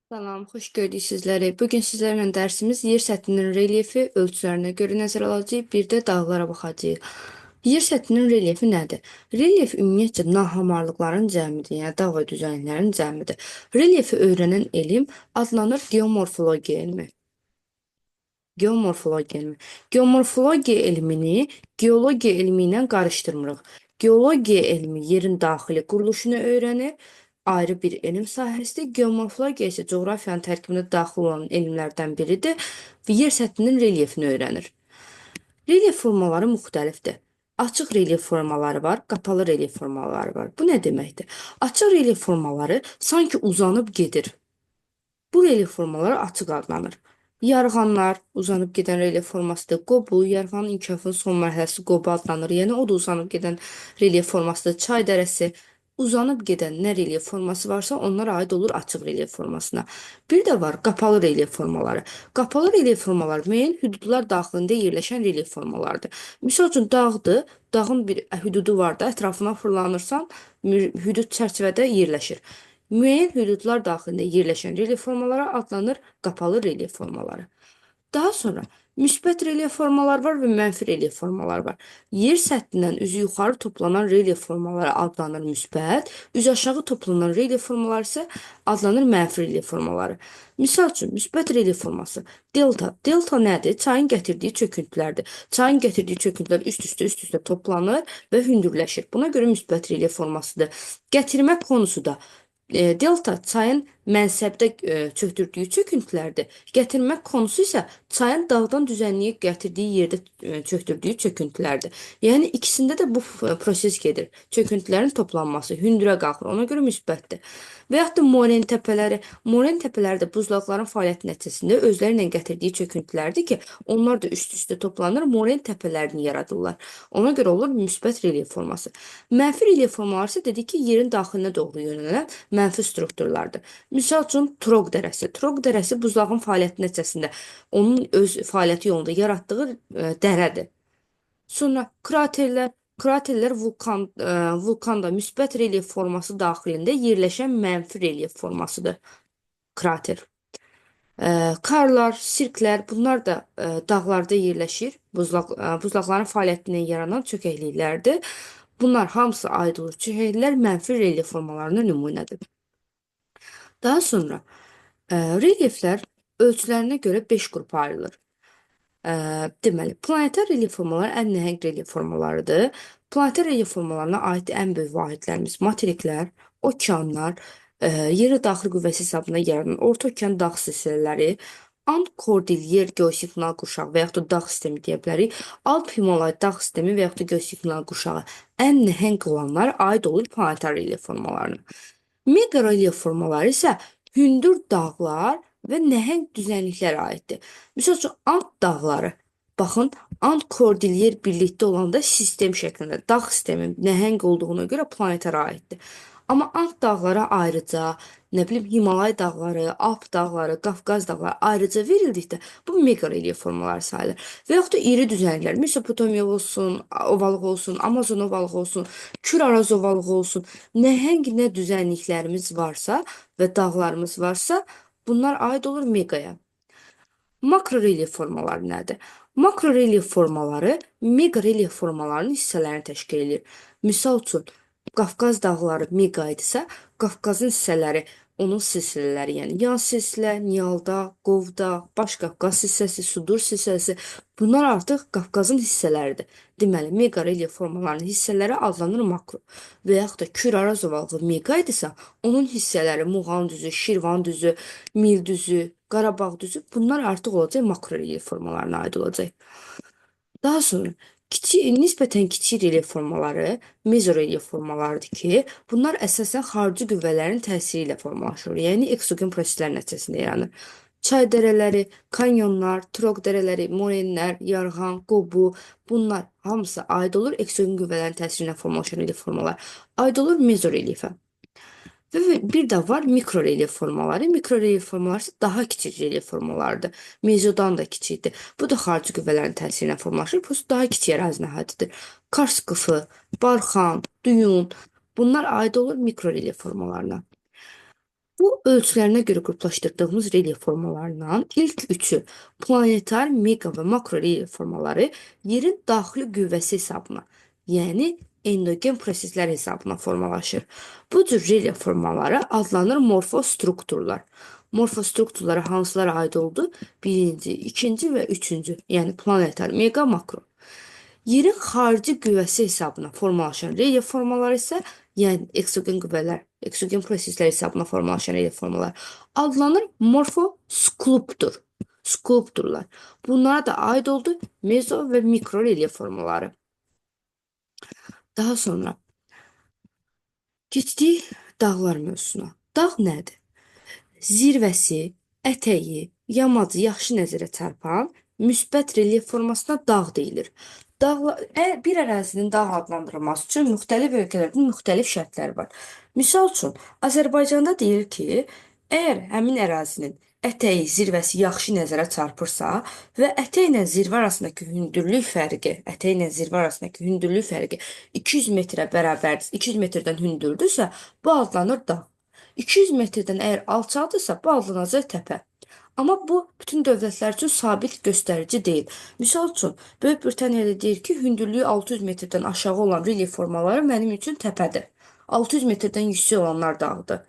Salam, xoş gördük sizləri. Bugün sizlərlə dərsimiz yer səthinin relyefi ölçülərinə görə nəzərə alacağıq, bir də dağlara baxacağıq. Yer səthinin relyefi nədir? Relyef ümumiyyətcə nahamarlıqların cəmidir, yəni dağ və düzənliklərin cəmidir. Relyefi öyrənən elm adlanır geomorfologiya elmi. Geomorfologiya elmi. Geomorfologiya elmini geologiya elmi ilə qarışdırmırıq. Geologiya elmi yerin daxili quruluşunu öyrənir, ayrı bir elm sahəsidir. Geomorfologiya isə coğrafiyanın tərkibinə daxil olan elmlərdən biridir və yer səthinin relyefini öyrənir. Relyef formaları müxtəlifdir. Açıq relyef formaları var, qapalı relyef formaları var. Bu nə deməkdir? Açıq relyef formaları sanki uzanıb gedir. Bu relyef formaları açıq adlanır. Yarğanlar uzanıb gedən relyef formasıdır. Qobu, yarğanın inkişafının son mərhələsi qobu adlanır. Yəni o da uzanıb gedən relyef formasıdır. Çay dərəsi uzanıb gedən nə relyef forması varsa onlar aid olur açıq relyef formasına. Bir də var qapalı relyef formaları. Qapalı relyef formaları müəyyən hüdudlar daxilində yerləşən relyef formalarıdır. Misal üçün dağdır, dağın bir hüdudu var da ətrafına fırlanırsan, hüdud çərçivədə yerləşir. Müəyyən hüdudlar daxilində yerləşən relyef formaları adlanır qapalı relyef formaları. Daha sonra müsbət relyef formalar var və mənfi relyef formalar var. Yer səthindən üzü yuxarı toplanan relyef formaları adlanır müsbət, üzü aşağı toplanan relyef formaları isə adlanır mənfi relyef formaları. Misal üçün, müsbət relyef forması delta. Delta nədir? Çayın gətirdiyi çöküntülərdir. Çayın gətirdiyi çöküntülər üst-üstə toplanır və hündürləşir. Buna görə müsbət relyef formasıdır. Gətirmə konusu da delta çayın mənsəbdə çöktürdüyü çöküntülərdir. Gətirmək konusu isə çayın dağdan düzənliyə gətirdiyi yerdə çöktürdüyü çöküntülərdir. Yəni ikisində də bu proses gedir. Çöküntülərin toplanması hündürə qalxır. Ona görə müsbətdir. Və yaxud da moren təpələri. Moren təpələri də buzlaqların fəaliyyəti nəticəsində özləri ilə gətirdiyi çöküntülərdir ki, onlar da üst-üstə toplanır, moren təpələrini yaradırlar. Ona görə olur müsbət relyef forması. Mənfi relyef formaları isə dedik ki, yerin daxilinə doğru yönələn mənfi strukturlardır. Misal üçün Troq dərəsi. Troq dərəsi buzlağın fəaliyyəti nəticəsində onun öz fəaliyyəti yolunda yaratdığı dərədir. Sonra kraterlər. Kraterlər vulkanda müsbət relyef forması daxilində yerləşən mənfi relyef formasıdır. Krater. Karlar, sirklər, bunlar da dağlarda yerləşir. Buzlaqların fəaliyyətindən yaranan çökəkliklərdir. Bunlar hamısı aid olur çökəkliklər mənfi relyef formalarına nümunədir. Daha sonra relyeflər ölçülərinə görə 5 qrupa ayrılır. Deməli, planetar relyef formaları ən nəhəng relyef formalarıdır. Planetar relyef formalarına aid ən böyük vahidlərimiz materiklər, okeanlar, yerə daxil qüvvəsi hesabına yaranan orta okean dağ silsilələri, Ant-Kordilyer geosignal qurşağı və yaxud da dağ sistemi deyə bilərik. Alp-Himalay dağ sistemi və yaxud da geosignal qurşağı ən nəhəng olanlar aid olur planetar relyef formalarına. Mega relyef formaları isə hündür dağlar və nəhəng düzənliklər aiddir. Misal üçün, Ant dağları, baxın, Ant-Kordilyer birlikdə olanda sistem şəklində, dağ sistemi nəhəng olduğuna görə planetara aiddir. Amma Ant dağlara ayrıca, nə bilim, Himalay dağları, Alp dağları, Qafqaz dağları ayrıca verildikdə bu mega relyef formaları sayılır. Və yaxud da iri düzənliklər, Mesopotamiya olsun, ovalıq olsun, Amazon ovalıq olsun, Kür-Araz ovalığı olsun, nəhəng nə düzənliklərimiz varsa və dağlarımız varsa, bunlar aid olur megaya. Makro relyef formaları nədir? Makro relyef formaları mega relyef formalarının hissələrini təşkil edir. Misal üçün, Qafqaz dağları mega idisə, Qafqazın hissələri, onun silsilələri, yəni yan silsilə, Niyalda, Qovda, Baş Qafqaz hissəsi, Sudur hissəsi, bunlar artıq Qafqazın hissələridir. Deməli, mega relyef formalarının hissələri adlanır makro. Və yaxud da Kür-Araz ovalığı mega idisə, onun hissələri Muğan düzü, Şirvan düzü, Mil düzü, Qarabağ düzü, bunlar artıq olacaq makro relyef formalarına aid olacaq. Daha sonra nisbətən kiçik relyef formaları mezorelyef formalarıdır ki, bunlar əsasən xarici qüvvələrin təsiri ilə formalaşır. Yəni eksogen proseslər nəticəsində yaranır. Çay dərələri, kanyonlar, troq dərələri, morenlər, yarğan, qobu, bunlar hamısı aid olur eksogen qüvvələrin təsiri ilə formalaşan relyef formalar. Aid olur mezorelyefə. Və bir də var mikro relyef formaları. Mikro relyef formaları isə daha kiçik relyef formalarıdır. Mezodan da kiçikdir. Bu da xarici qüvvələrin təsiri ilə formalaşır. Bu daha kiçik ərazini əhatədir. Kars qıfı, Barxan, Duyun, bunlar aid olur mikro relyef formalarına. Bu ölçülərinə görə qruplaşdırdığımız relyef formalarından ilk üçü planetar, mega və makro relyef formaları yerin daxili qüvvəsi hesabına, yəni endogen proseslər hesabına formalaşır. Bu cür relyef formaları adlanır morfostrukturlar. Morfostrukturlara hansılara aid oldu? Birinci, ikinci və üçüncü, yəni planetar, mega, makro. Yerin xarici qüvvəsi hesabına formalaşan relyef formaları isə, yəni eksogen qüvvələr, eksogen proseslər hesabına formalaşan relyef formalar adlanır morfoskulptur. Skulpturlar. Bunlara da aid oldu mezo və mikro relyef formaları. Daha sonra keçdik dağlar mövzusuna. Dağ nədir? Zirvəsi, ətəyi, yamacı yaxşı nəzərə çarpan müsbət relyef formasına dağ deyilir. Bir ərazinin dağ adlandırılması üçün müxtəlif ölkələrdə müxtəlif şərtlər var. Misal üçün, Azərbaycanda deyir ki, əgər həmin ərazinin ətəyi, zirvəsi yaxşı nəzərə çarpırsa və ətəklə zirvə arasındakı hündürlük fərqi, ətəklə zirvə arasındakı hündürlük fərqi 200 metrə bərabərdir, 200 metrdən hündürdürsə, bu adlanır dağ. 200 metrdən əgər alçaqdırsa, bu adlanacaq təpə. Amma bu bütün dövlətlər üçün sabit göstərici deyil. Misal üçün, Böyük Britaniyada deyir ki, hündürlüyü 600 metrdən aşağı olan relyef formaları mənim üçün təpədir. 600 metrdən yüksək olanlar dağdır.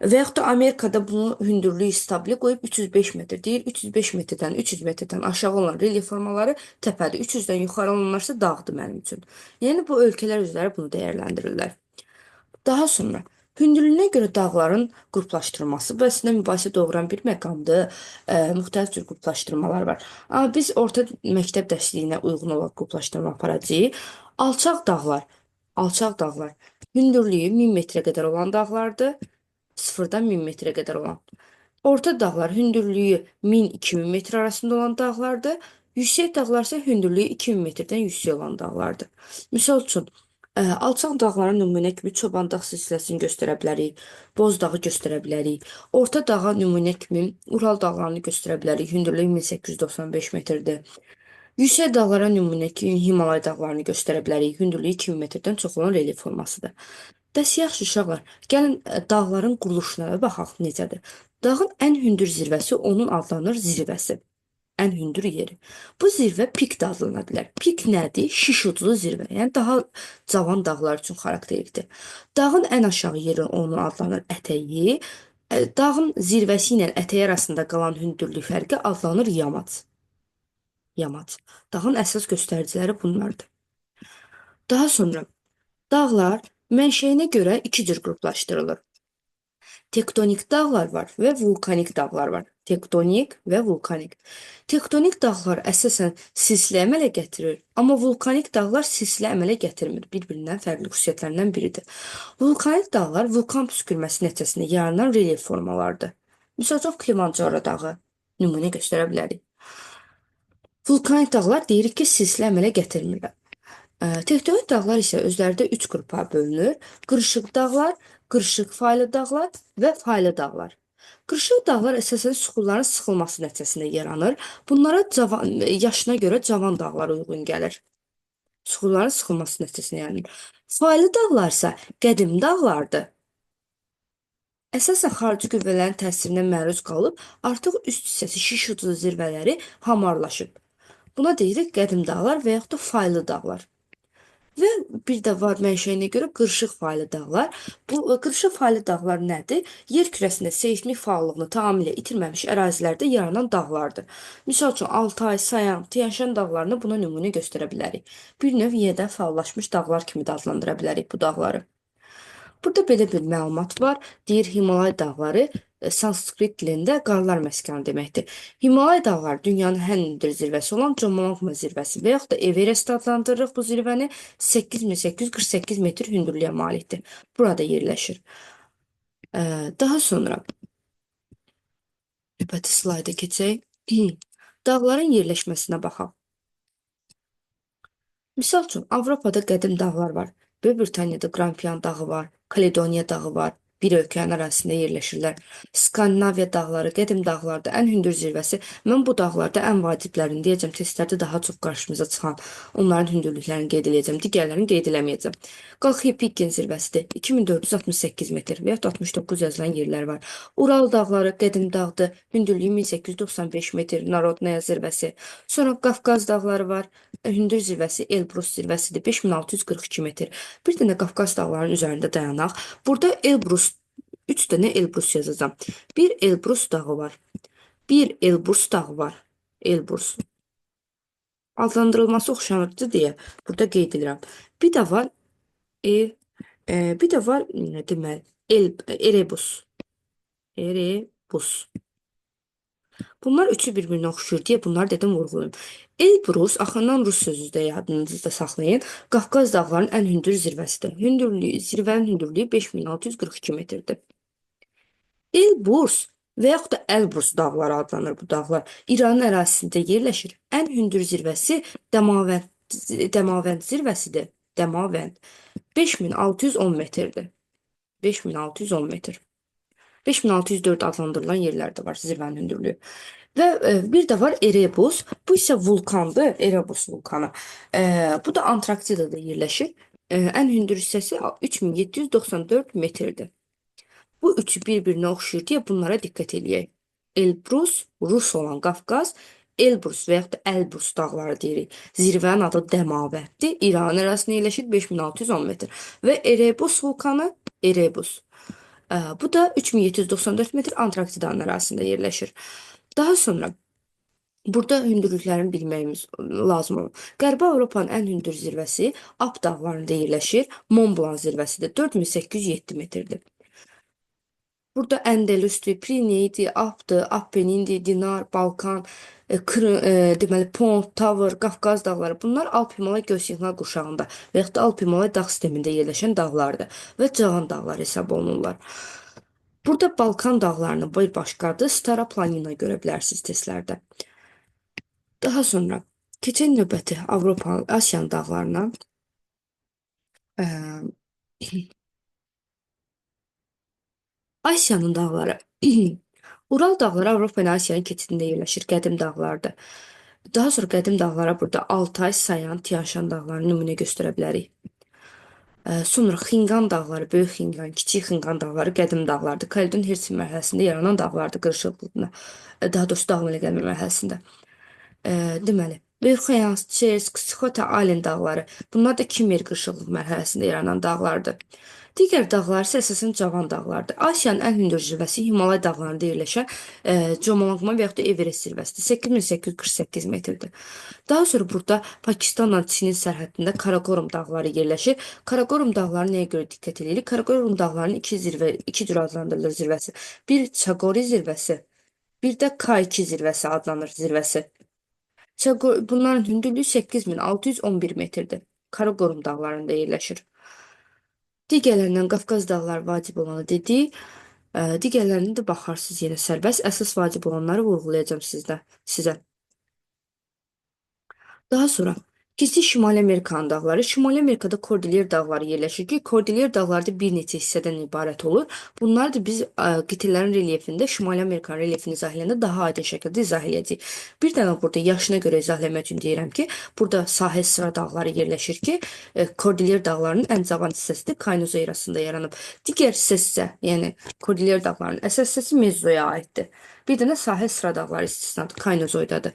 Və yaxud da Amerikada bunu hündürlüyü stabili qoyub 305 metr deyir. 305 metrdən 300 metrdən aşağı olan relyef formaları təpədir. 300-dən yuxarı olanlarsa dağdır mənim üçün. Yəni bu ölkələr özləri bunu dəyərləndirirlər. Daha sonra hündürlüyünə görə dağların qruplaşdırılması bu əslində mübahisə doğuran bir məqamdır. Müxtəlif cür qruplaşdırmalar var. Amma biz orta məktəb dərsliyinə uyğun olaraq qruplaşdırma aparacağıq. Alçaq dağlar, alçaq dağlar hündürlüyü 1000 metrə qədər olan dağlardır. Sıfırdan 1000 metrə qədər olan. Orta dağlar hündürlüyü 1000-2000 metr arasında olan dağlardır. Yüksək dağlar isə hündürlüyü 2000 metrdən yüksək olan dağlardır. Misal üçün, alçaq dağların nümunə kimi Çoban dağ silsiləsini göstərə bilərik, Boz dağı göstərə bilərik. Orta dağa nümunə kimi Ural dağlarını göstərə bilərik, hündürlüyü 1895 metrdir. Yüksək dağlara nümunə kimi Himalay dağlarını göstərə bilərik, hündürlüyü 2000 metrdən çox olan relyef formasıdır. Bəs yaxşı uşaqlar, gəlin dağların quruluşuna da baxaq necədir. Dağın ən hündür zirvəsi onun adlanır zirvəsi. Ən hündür yeri. Bu zirvə pik də adlana bilər. Pik nədir? Şiş uclu zirvə. Yəni daha cavan dağlar üçün xarakterlikdir. Dağın ən aşağı yeri onun adlanır ətəyi. Dağın zirvəsi ilə ətəyi arasında qalan hündürlük fərqi adlanır yamac. Yamac. Dağın əsas göstəriciləri bunlardır. Daha sonra dağlar mənşəyinə görə iki cür qruplaşdırılır. Tektonik dağlar var və vulkanik dağlar var. Tektonik və vulkanik. Tektonik dağlar əsasən silsilə əmələ gətirir, amma vulkanik dağlar silsilə əmələ gətirmir. Bir-birindən fərqli xüsusiyyətlərindən biridir. Vulkanik dağlar vulkan püskürməsi nəticəsində yaranan relyef formalardır. Misal üçün, Kilimanjaro dağı nümunə göstərə bilərik. Vulkanik dağlar deyirik ki, silsilə əmələ gətirmirlər. Tektonik dağlar isə özlərində üç qrupa bölünür. Qırışıq dağlar, qırışıq faylı dağlar və faylı dağlar. Qırışıq dağlar əsasən süxurların sıxılması nəticəsində yaranır. Bunlara yaşına görə cavan dağlar uyğun gəlir. Süxurların sıxılması nəticəsində yaranır. Faylı dağlar isə qədim dağlardır. Əsasən xarici qüvvələrin təsirinə məruz qalıb, artıq üst hissəsi şiş uclu zirvələri hamarlaşıb. Buna deyirik qədim dağlar və yaxud da faylı dağlar. Və bir də var mənşəyinə görə qırışıq faylı dağlar. Bu qırışıq faylı dağlar nədir? Yer kürəsində seysmik fəallığını tamamilə itirməmiş ərazilərdə yaranan dağlardır. Misal üçün, Altay, Sayan, Tian-Şan dağlarını buna nümunə göstərə bilərik. Bir növ yerdə fəallaşmış dağlar kimi də adlandıra bilərik bu dağları. Burada belə bir məlumat var. Deyir, Himalay dağları sanskrit dilində qarlar məskəni deməkdir. Himalay dağları dünyanın ən hündür zirvəsi olan Jomolungma zirvəsi və yaxud da Everest adlandırırıq bu zirvəni 8848 metr hündürlüyə malikdir. Burada yerləşir. Daha sonra növbəti slayda keçək. Dağların yerləşməsinə baxaq. Misal üçün, Avropada qədim dağlar var. Böyük Britaniyada Grampian dağı var, Kaledoniya dağı var, bir ölkənin ərazisində yerləşirlər. Skandinaviya dağları, qədim dağlarda ən hündür zirvəsi. Mən bu dağlarda ən vaciblərini deyəcəm, testlərdə daha çox qarşımıza çıxan onların hündürlüklərini qeyd edəcəm, digərlərini qeyd eləməyəcəm. Qalxı Pikin zirvəsidir. 2468 metr və ya 69 yazılan yerlər var. Ural dağları qədim dağdır. Hündürlüyü 1895 metr, Narodnaya zirvəsi. Sonra Qafqaz dağları var. Hündür zirvəsi Elbrus zirvəsidir. 5642 metr. Bir dənə Qafqaz dağlarının üzərində dayanaq. Burada Elbrus 3 dənə Elbrus yazacağam. Bir Elbrus dağı var. Bir Elbrus dağı var. Elbrus. Adlandırılması oxşarlıqdır deyə burada qeyd edirəm. Bir də var e, bir də var deməli Erebus. Erebus. Bunlar üçü bir-birinə oxşuyur deyə bunları dedim vurğulayım. Elbrus axından rus sözüdür yadınızda saxlayın. Qafqaz dağlarının ən hündür zirvəsidir. Zirvənin hündürlüyü 5642 metrdir. Elbrus və yaxud da Elbrus dağları adlanır bu dağlar. İranın ərazisində yerləşir. Ən hündür zirvəsi Dəmavənd zirvəsidir. Dəmavənd 5610 metrdir. 5610 metr. 5604 adlandırılan yerlər də var zirvənin hündürlüyü. Və bir də var Erebus. Bu isə vulkandır, Erebus vulkanı. Bu da Antarktidada yerləşir. Ən hündür hissəsi 3794 metrdir. Bu üçü bir-birinə oxşuyur deyə bunlara diqqət eləyək. Elbrus, Rus olan Qafqaz, Elbrus və yaxud da Elbrus dağları deyirik. Zirvənin adı Dəmavənddir. İran ərazisində yerləşir 5610 metr. Və Erebus vulkanı Erebus. Bu da 3794 metr Antarktidanın ərazisində yerləşir. Daha sonra burada hündürlüklərini bilməyimiz lazım olur. Qərbi Avropanın ən hündür zirvəsi Alp dağlarında yerləşir. Mont Blanc zirvəsidir. 4807 metrdir. Burada Əndəlüsdür, Pirineydir, Alpdır, Appenindir, Dinar, Balkan, deməli Pont, Tavr, Qafqaz dağları. Bunlar Alp-Himalay gölsignal qurşağında və yaxud da Alp-Himalay dağ sistemində yerləşən dağlardır və cavan dağlar hesab olunurlar. Burada Balkan dağlarının bir başqadır, Stara Planina görə bilərsiniz testlərdə. Daha sonra keçən növbəti Avropa, Asiyanın dağlarına. Asiyanın dağları. Ural dağları Avropa ilə Asiyanın keçidində yerləşir, qədim dağlardır. Daha sonra qədim dağlara burada Altay, Sayan, Tian-Şan dağlarını nümunə göstərə bilərik. Sonra Xinqan dağları, Böyük Xinqan, Kiçik Xinqan dağları qədim dağlardır. Kaledon Hersin mərhələsində yaranan dağlardır, qırışıqlığına. Daha doğrusu dağ əmələ gəlmə mərhələsində. Deməli, Böyük Xəyans, Çersk, Sxota, Alen dağları. Bunlar da Kimer qırışıqlıq mərhələsində yaranan dağlardır. Digər dağlar isə əsasən cavan dağlardır. Asiyanın ən hündür zirvəsi Himalay dağlarında yerləşən Jomolungma və yaxud da Everest zirvəsidir. 8848 metrdir. Daha sonra burada Pakistanla Çinin sərhədində Karakorum dağları yerləşir. Karakorum dağları nəyə görə diqqət edirik? Karakorum dağlarının iki cür adlandırılır zirvəsi. Bir Çaqori zirvəsi, bir də K2 zirvəsi adlanır zirvəsi. Bunların hündürlüyü 8611 metrdir. Karakorum dağlarında yerləşir. Digərlərindən Qafqaz dağları vacib olanı dedik. Digərlərini də baxarsınız yenə sərbəst. Əsas vacib olanları vurğulayacağım sizə. Daha sonra keçdik Şimali Amerikanın dağları. Şimali Amerikada Kordilyer dağları yerləşir ki, Kordilyer dağları da bir neçə hissədən ibarət olur. Bunları da biz qitələrin relyefində Şimali Amerikanın relyefini izah edəndə daha aydın şəkildə izah edəcəyik. Bir dənə burada yaşına görə izah etmək üçün deyirəm ki, burada sahil sıra dağları yerləşir ki, Kordilyer dağlarının ən cavan hissəsidir, Kaynozo erasında yaranıb. Digər hissəsi isə, yəni Kordilyer dağlarının əsas hissəsi Mezozoya aiddir. Bir dənə sahil sıra dağları istisnadır, Kaynozoydadır.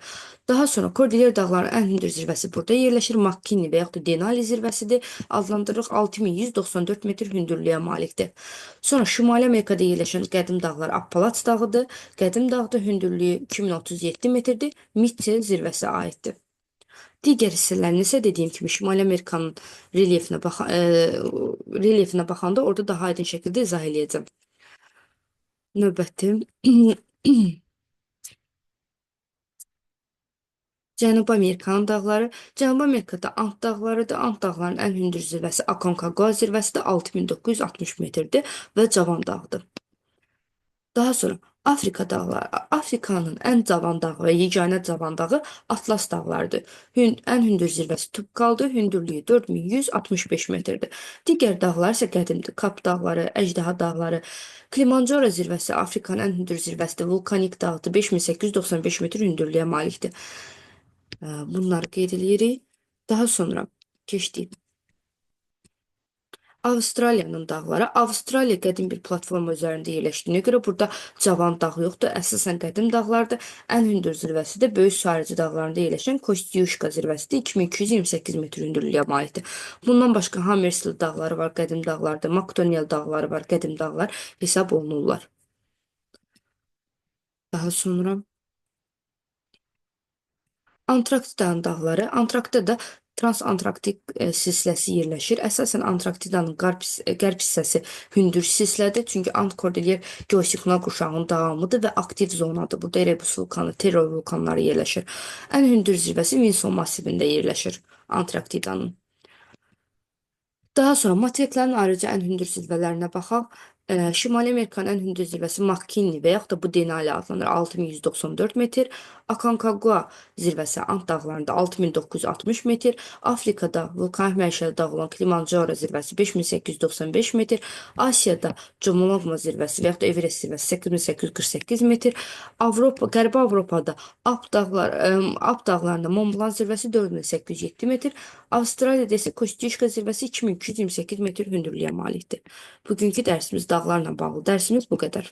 Daha sonra Kordilyer dağlarının ən hündür zirvəsi burada yerləşir. McKinley və yaxud da Denali zirvəsidir. Adlandırırıq 6194 metr hündürlüyə malikdir. Sonra Şimali Amerikada yerləşən qədim dağlar Appalaç dağıdır. Qədim dağda hündürlüyü 2037 metrdir. Mitchell zirvəsi aiddir. Digər hissələrini isə dediyim kimi Şimali Amerikanın relyefinə baxanda orada daha aydın şəkildə izah edəcəm. Növbəti Cənubi Amerikanın dağları. Cənubi Amerikada Ant dağlarıdır. Ant dağlarının ən hündür zirvəsi Aconcagua zirvəsi də 6960 metrdir və cavan dağdır. Daha sonra Afrika dağları. Afrikanın ən cavan dağı və yeganə cavan dağı Atlas dağlarıdır. Ən hündür zirvəsi Tukkal-dır. Hündürlüyü 4165 metrdir. Digər dağlar isə qədimdir. Kap dağları, Əjdaha dağları. Kilimanjaro zirvəsi Afrikanın ən hündür zirvəsidir. Vulkanik dağdır. 5895 metr hündürlüyə malikdir. Bunları qeyd edirik. Daha sonra keçdik. Avustraliyanın dağları. Avstraliya qədim bir platforma üzərində yerləşdiyinə görə burada cavan dağ yoxdur. Əsasən qədim dağlardır. Ən hündür zirvəsi də böyük Sarıcı dağlarında yerləşən Kostyuşka zirvəsidir. 2228 metr hündürlüyə malikdir. Bundan başqa Hammersel dağları var, qədim dağlardır. Macdonald dağları var, qədim dağlar hesab olunurlar. Daha sonra Antarktidanın dağları. Antarktidada Transantarktik silsiləsi yerləşir. Əsasən Antarktidanın qərb hissəsi hündür silsilədir. Çünki Ant-Kordilyer geosinkronal qurşağının davamıdır və aktiv zonadır. Burada Erebus vulkanı, Terror vulkanları yerləşir. Ən hündür zirvəsi Vinson massivində yerləşir Antarktidanın. Daha sonra materiklərin ayrıca ən hündür zirvələrinə baxaq. Şimali Amerikanın ən hündür zirvəsi McKinley və yaxud da bu Denali adlanır 6194 metr. Aconcagua zirvəsi Ant dağlarında 6960 metr. Afrikada vulkanik mənşəli dağ olan Kilimanjaro zirvəsi 5895 metr. Asiyada Jomolungma zirvəsi və yaxud da Everest zirvəsi 8848 metr. Qərbi Avropada Alp dağlarında Mont Blanc zirvəsi 4807 metr. Avstraliyada isə Kostiyuşka zirvəsi 2228 metr hündürlüyə malikdir. Bugünkü dərsimiz dağlarla bağlı dərsimiz bu qədər.